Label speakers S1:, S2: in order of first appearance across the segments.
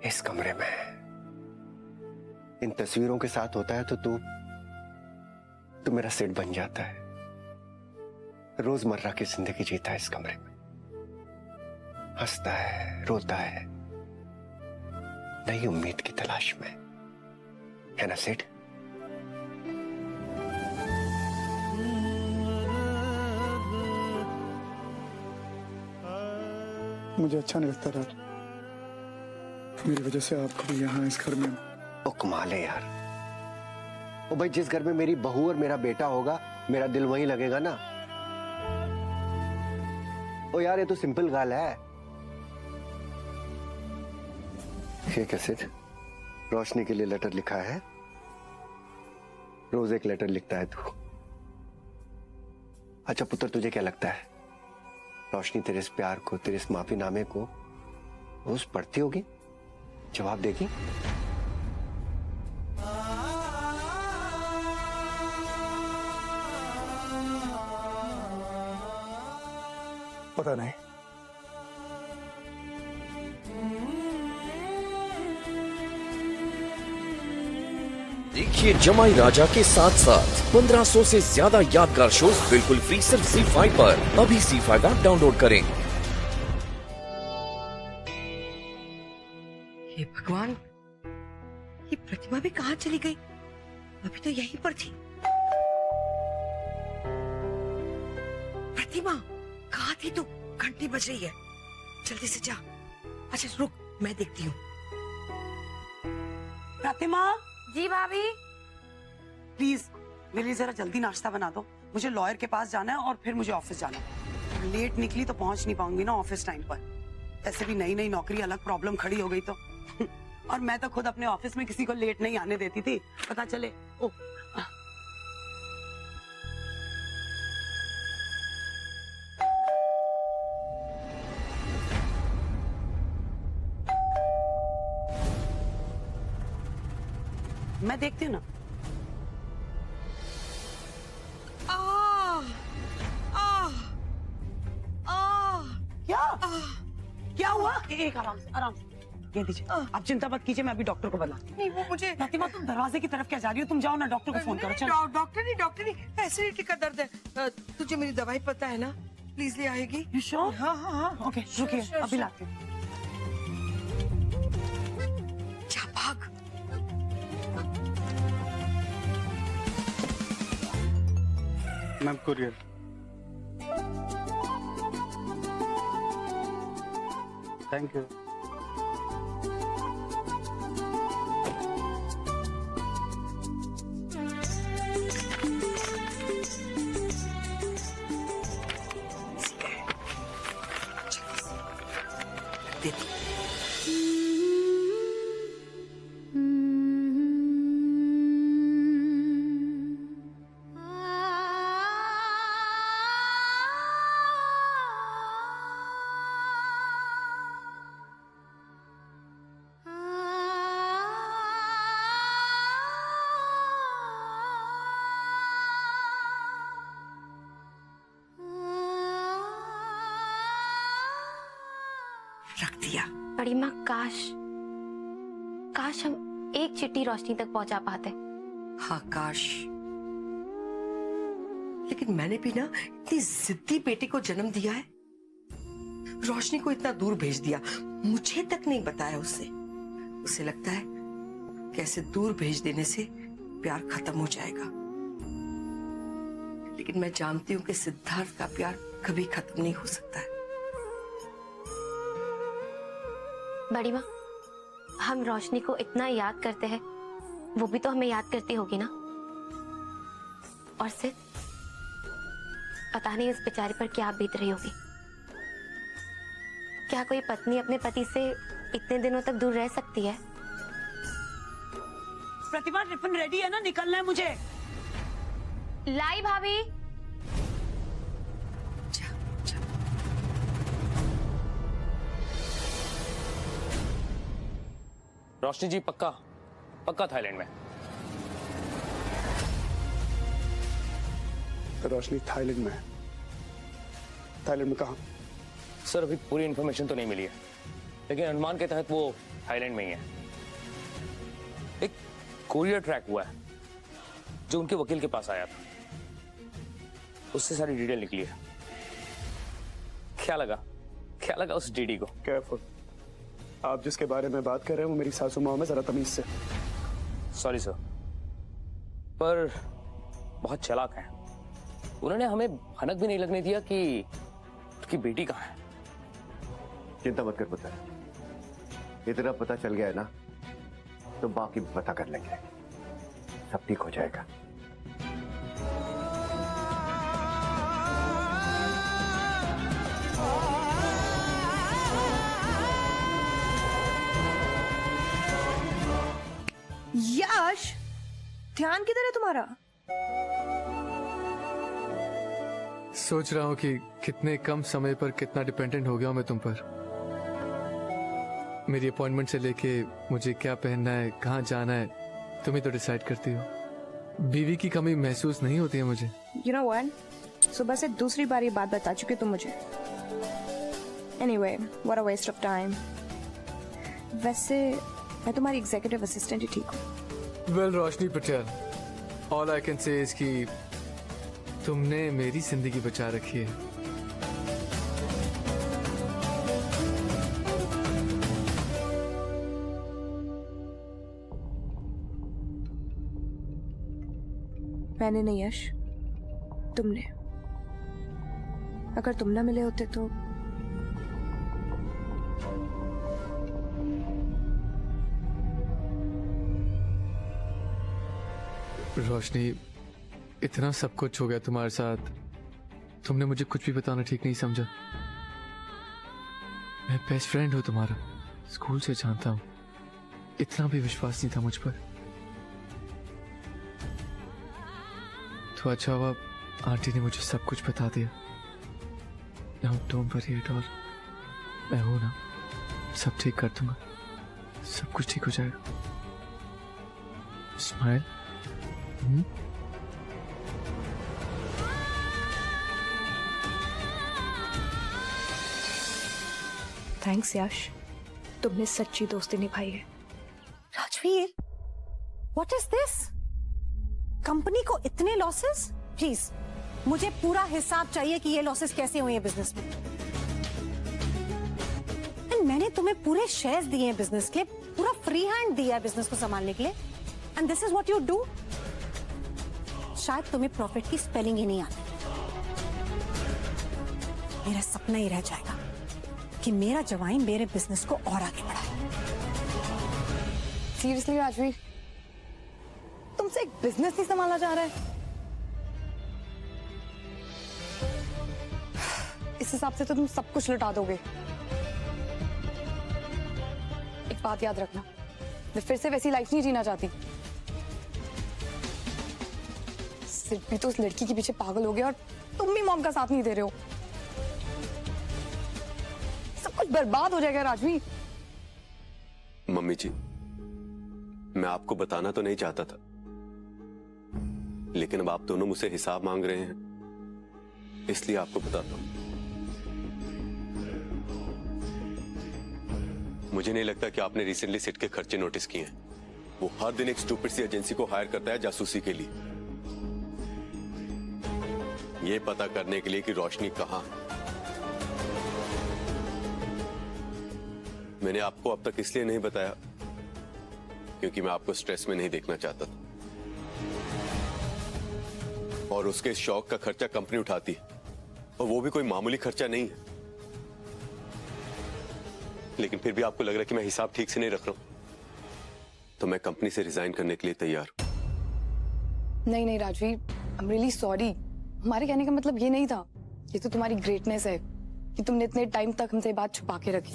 S1: इस कमरे में इन तस्वीरों के साथ होता है तो तू मेरा सेट बन जाता है। रोजमर्रा की जिंदगी जीता है इस कमरे में, हंसता है, रोता है, नई उम्मीद की तलाश में, है ना सेठ?
S2: मुझे अच्छा नहीं लगता राज, मेरी वजह से आप कभी यहाँ इस घर में।
S1: ओ कमाल है यार। ओ भाई, जिस घर में मेरी बहू और मेरा बेटा होगा मेरा दिल वहीं लगेगा ना। ओ यार, ये तो सिंपल गाल है। ये कैसे रोशनी के लिए लेटर लिखा है? रोज एक लेटर लिखता है तू। अच्छा पुत्र, तुझे क्या लगता है रोशनी तेरे इस प्यार को, तेरे इस माफीनामे को रोज पढ़ती होगी, जवाब देगी?
S2: पता नहीं।
S3: देखिए जमाई राजा के साथ साथ 1500 से ज्यादा यादगार शोज बिल्कुल फ्री सिर्फ ZEE5 पर। अभी ZEE5 ऐप डाउनलोड करें।
S4: हे भगवान, ये प्रतिमा भी कहाँ चली गई? अभी तो यहीं पर थी। प्रतिमा कहाँ थी तू? घंटी बज रही है, जल्दी से जा। अच्छा रुक, मैं देखती हूँ।
S5: प्रतिमा,
S6: जी भाभी।
S5: प्लीज मेरे लिए जरा जल्दी नाश्ता बना दो। मुझे लॉयर के पास जाना है और फिर मुझे ऑफिस जाना है। लेट निकली तो पहुंच नहीं पाऊंगी ना ऑफिस टाइम पर। ऐसे भी नई नई नौकरी, अलग प्रॉब्लम खड़ी हो गई तो और मैं तो खुद अपने ऑफिस में किसी को लेट नहीं आने देती थी, पता चले। ओ मैं देखती हूँ ना। क्या हुआ? एक आराम से, आराम से। ये दीजिए, आप चिंता मत कीजिए, मैं अभी डॉक्टर को बुलाती हूँ।
S4: नहीं वो मुझे।
S5: प्रतिमा, तुम दरवाजे की तरफ क्या जा रही हो? तुम जाओ ना, डॉक्टर को फोन करो। चलो।
S4: डॉक्टर नहीं, एसिडिटी का दर्द है। तुझे मेरी दवाई पता है ना? प्लीज ले आएगी?
S5: You sure?
S4: हाँ हाँ हाँ।
S5: ओके, रुकिए, अभी लाती हूँ।
S4: जा भाग।
S2: Ma'am courier. Thank you.
S4: रख दिया।
S6: बड़ी माँ, काश हम एक चिट्ठी रोशनी तक पहुंचा पाते।
S4: हाँ काश, लेकिन मैंने भी ना इतनी जिद्दी बेटे को जन्म दिया है, रोशनी को इतना दूर भेज दिया, मुझे तक नहीं बताया उसे। उसे लगता है कैसे दूर भेज देने से प्यार खत्म हो जाएगा, लेकिन मैं जानती हूँ कि सिद्धार्थ का प्यार कभी खत्म नहीं हो सकता है।
S6: बड़ी माँ, हम रोशनी को इतना याद करते हैं, वो भी तो हमें याद करती होगी ना। और सिर्फ पता नहीं उस बेचारी पर क्या बीत रही होगी। क्या कोई पत्नी अपने पति से इतने दिनों तक दूर रह सकती है?
S5: प्रतिमा, टिफिन रेडी है ना? निकलना है मुझे।
S6: लाई भाभी।
S7: रोशनी जी पक्का थाईलैंड में।
S2: रोशनी थाईलैंड में है। थाईलैंड में कहाँ?
S7: सर अभी पूरी इन्फॉर्मेशन तो नहीं मिली है, लेकिन अनुमान के तहत वो थाईलैंड में ही है। एक कोरियर ट्रैक हुआ है जो उनके वकील के पास आया था, उससे सारी डिटेल निकली है। क्या लगा उस डीडी को?
S2: केयरफुल, आप जिसके बारे में बात कर रहे हैं वो मेरी सासू माँ में, जरा तमीज से।
S7: सॉरी सर, पर बहुत चालाक हैं। उन्होंने हमें भनक भी नहीं लगने दिया कि उसकी बेटी कहाँ है।
S1: चिंता मत कर पुत्र, इतना पता चल गया है ना तो बाकी भी पता कर लेंगे, सब ठीक हो जाएगा।
S8: यश, ध्यान किधर है तुम्हारा?
S9: सोच रहा हूँ कि कितने कम समय पर कितना डिपेंडेंट हो गया हूँ मैं तुम पर। मेरी अपॉइंटमेंट से लेके मुझे क्या पहनना है, कहाँ जाना है, तुम ही तो डिसाइड करती हो। बीवी की कमी महसूस नहीं होती है मुझे।
S8: You know what? सुबह से दूसरी बार ये बात बता चुके तुम मुझे। Anyway, what a waste of time. वैसे मैं तुम्हारी एग्जीक्यूटिव असिस्टेंट ही ठीक हूँ।
S9: Well Roshni Patel, all I can say is कि तुमने मेरी जिंदगी बचा रखी है।
S8: मैंने नहीं यश, तुमने। अगर तुम ना मिले होते तो
S9: रोशनी, इतना सब कुछ हो गया तुम्हारे साथ, तुमने मुझे कुछ भी बताना ठीक नहीं समझा। मैं बेस्ट फ्रेंड हूँ तुम्हारा, स्कूल से जानता हूँ, इतना भी विश्वास नहीं था मुझ पर। तो अच्छा हुआ आंटी ने मुझे सब कुछ बता दिया। Now don't worry at all, मैं हूं ना, सब ठीक कर दूंगा, सब कुछ ठीक हो जाएगा। स्माइल।
S8: थैंक्स यश, तुमने सच्ची दोस्ती निभाई है।
S10: Rajveer, what is this? Company को इतने लॉसेस? प्लीज मुझे पूरा हिसाब चाहिए कि ये लॉसेस कैसे हुए हैं बिजनेस में। एंड मैंने तुम्हें पूरे शेयर्स दिए हैं बिजनेस के, पूरा फ्री हैंड दिया है बिजनेस को संभालने के लिए, and this is what you do. शायद तुम्हें प्रॉफिट की स्पेलिंग ही नहीं आती। मेरा सपना ही रह जाएगा कि मेरा जवाई मेरे बिजनेस को और आगे बढ़ाए।
S8: सीरियसली राजवीर, तुमसे एक बिजनेस नहीं संभाला जा रहा है? इस हिसाब से तो तुम सब कुछ लुटा दोगे। एक बात याद रखना, मैं फिर से वैसी लाइफ नहीं जीना चाहती। सिर्फ भी तो उस लड़की के पीछे पागल हो गए और तुम भी मॉम का साथ नहीं दे रहे हो। सब कुछ बर्बाद हो जाएगा राजवीर।
S11: मम्मी जी, मैं आपको बताना तो नहीं चाहता था, लेकिन अब आप दोनों मुझसे हिसाब मांग रहे हैं, इसलिए आपको बताता हूं। मुझे नहीं लगता कि आपने रिसेंटली सिट के खर्चे नोटिस किए हैं। वो हर दिन एक स्टूपिड सी एजेंसी को हायर करता है जासूसी के लिए, ये पता करने के लिए कि रोशनी कहां है। मैंने आपको अब तक इसलिए नहीं बताया क्योंकि मैं आपको स्ट्रेस में नहीं देखना चाहता था, और उसके शौक का खर्चा कंपनी उठाती है, और वो भी कोई मामूली खर्चा नहीं है। लेकिन फिर भी आपको लग रहा है कि मैं हिसाब ठीक से नहीं रख रहा हूं, तो मैं कंपनी से रिजाइन करने के लिए तैयार हूं।
S8: नहीं नहीं Rajveer, I am really sorry. हमारे कहने का मतलब ये नहीं था। ये तो तुम्हारी ग्रेटनेस है कि तुमने इतने टाइम तक हमसे बात छुपा के रखी।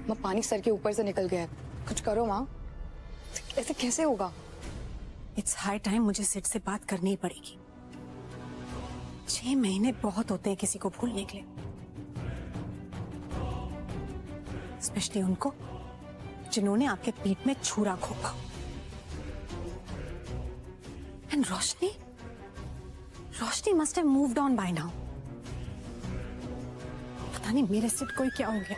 S8: माँ, पानी सर के ऊपर से निकल गया है, कुछ करो माँ। ऐसे कैसे होगा?
S10: इट्स हाई टाइम मुझे सिट से बात करनी ही पड़ेगी। 6 महीने बहुत होते हैं किसी को भूलने के लिए, स्पेशली उनको जिन्होंने आपके पीठ में छुरा घोंपा। And Roshni must have moved on by now. पता नहीं मेरे सेट को क्या हो गया।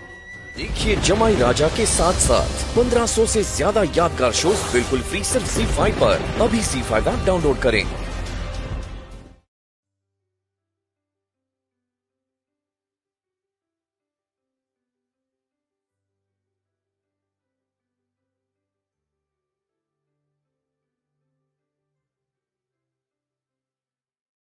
S3: देखिए जमाई राजा के साथ साथ 1500 से ज्यादा यादगार शोज बिल्कुल फ्री सिर्फ ZEE5 पर। अभी ZEE5 ऐप डाउनलोड करें।